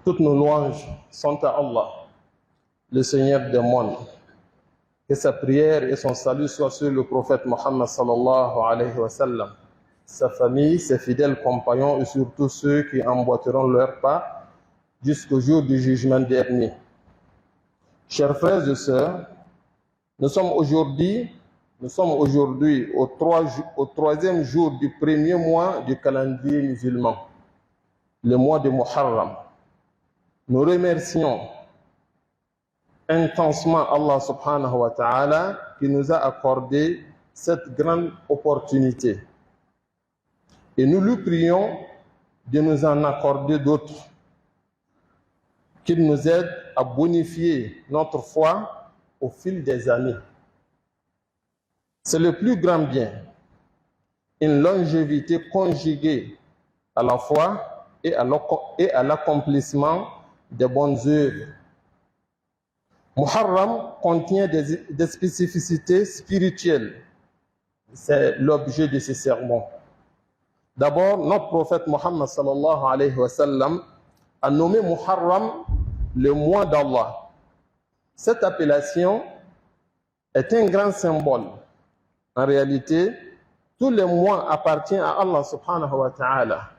Toutes nos louanges sont à Allah, le Seigneur des mondes. Que sa prière et son salut soient sur le prophète Mohammed sallallahu alayhi wa sallam, sa famille, ses fidèles compagnons et surtout ceux qui emboîteront leur pas jusqu'au jour du jugement dernier. Chers frères et sœurs, nous sommes aujourd'hui au troisième jour du premier mois du calendrier musulman, le mois de Muharram. Nous remercions intensement Allah subhanahu wa ta'ala qui nous a accordé cette grande opportunité. Et nous lui prions de nous en accorder d'autres, qu'il nous aide à bonifier notre foi au fil des années. C'est le plus grand bien, une longévité conjuguée à la foi et à l'accomplissement des bonnes œuvres. Muharram contient des spécificités spirituelles. C'est l'objet de ce sermon. D'abord, notre prophète Mohammed sallallahu alayhi wa sallam a nommé Muharram le mois d'Allah. Cette appellation est un grand symbole. En réalité, tous les mois appartiennent à Allah subhanahu wa ta'ala.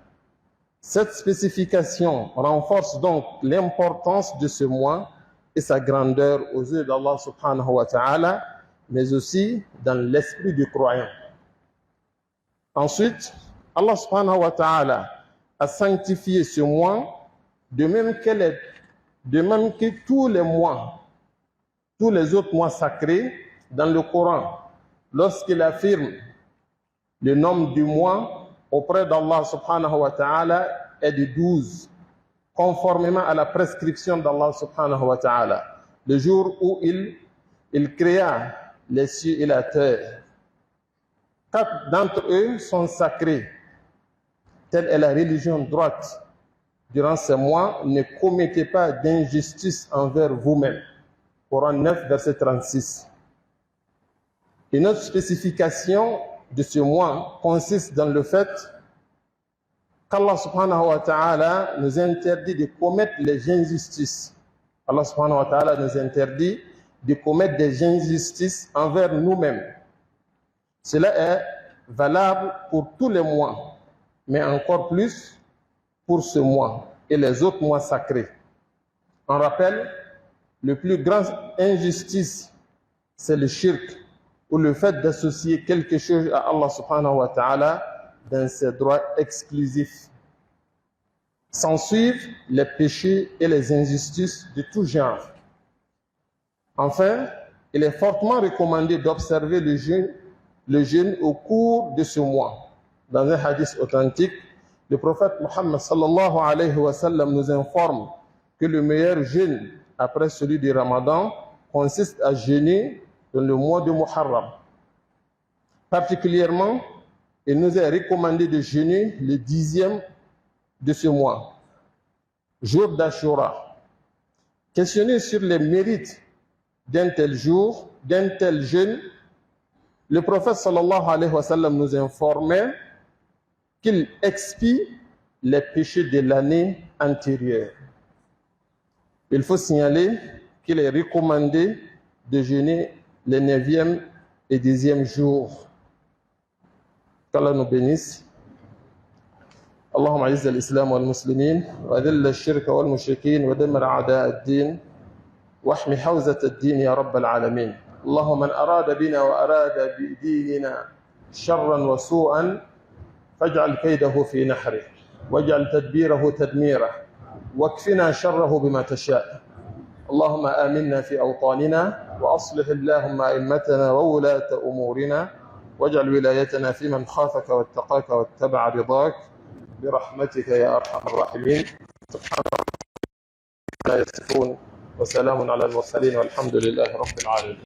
Cette spécification renforce donc l'importance de ce mois et sa grandeur aux yeux d'Allah subhanahu wa ta'ala, mais aussi dans l'esprit du croyant. Ensuite, Allah subhanahu wa ta'ala a sanctifié ce mois de même que tous les mois, tous les autres mois sacrés dans le Coran. Lorsqu'il affirme le nombre du mois auprès d'Allah subhanahu wa ta'ala est de 12, conformément à la prescription d'Allah subhanahu wa ta'ala, le jour où il créa les cieux et la terre. 4 d'entre eux sont sacrés. Telle est la religion droite. Durant ces mois, ne commettez pas d'injustice envers vous-même. Coran 9, verset 36. Une autre spécification de ce mois consiste dans le fait qu'Allah subhanahu wa ta'ala nous interdit de commettre les injustices. Allah subhanahu wa ta'ala nous interdit de commettre des injustices envers nous-mêmes. Cela est valable pour tous les mois, mais encore plus pour ce mois et les autres mois sacrés. On rappelle, le plus grand injustice, c'est le shirk, ou le fait d'associer quelque chose à Allah subhanahu wa ta'ala dans ses droits exclusifs. S'ensuivent les péchés et les injustices de tout genre. Enfin, il est fortement recommandé d'observer le jeûne au cours de ce mois. Dans un hadith authentique, le prophète Mohammed sallallahu alayhi wa sallam nous informe que le meilleur jeûne après celui du Ramadan consiste à jeûner dans le mois de Muharram. Particulièrement, il nous est recommandé de jeûner le 10e de ce mois, jour d'Ashura. Questionné sur les mérites d'un tel jour, d'un tel jeûne, le prophète sallallahu alayhi wa sallam nous informait qu'il expie les péchés de l'année antérieure. Il faut signaler qu'il est recommandé de jeûner les 9e et 10e jours. qu'Allah nous bénisse. اللهم اعز الإسلام والمسلمين وأذل الشرك والمشركين ودمر أعداء الدين واحمي حوزة الدين يا رب العالمين. اللهم من أراد بنا وأراد بديننا شرا وسوءا فاجعل كيده في نحره واجعل تدبيره تدميره واكفنا شره بما تشاء. اللهم آمنا في أوطاننا وأصلح اللهم أئمتنا وولاة أمورنا واجعل ولايتنا في من خافك واتقاك واتبع رضاك برحمتك يا أرحم الراحمين. سبحان ربك لا يصفون وسلام على المرسلين والحمد لله رب العالمين.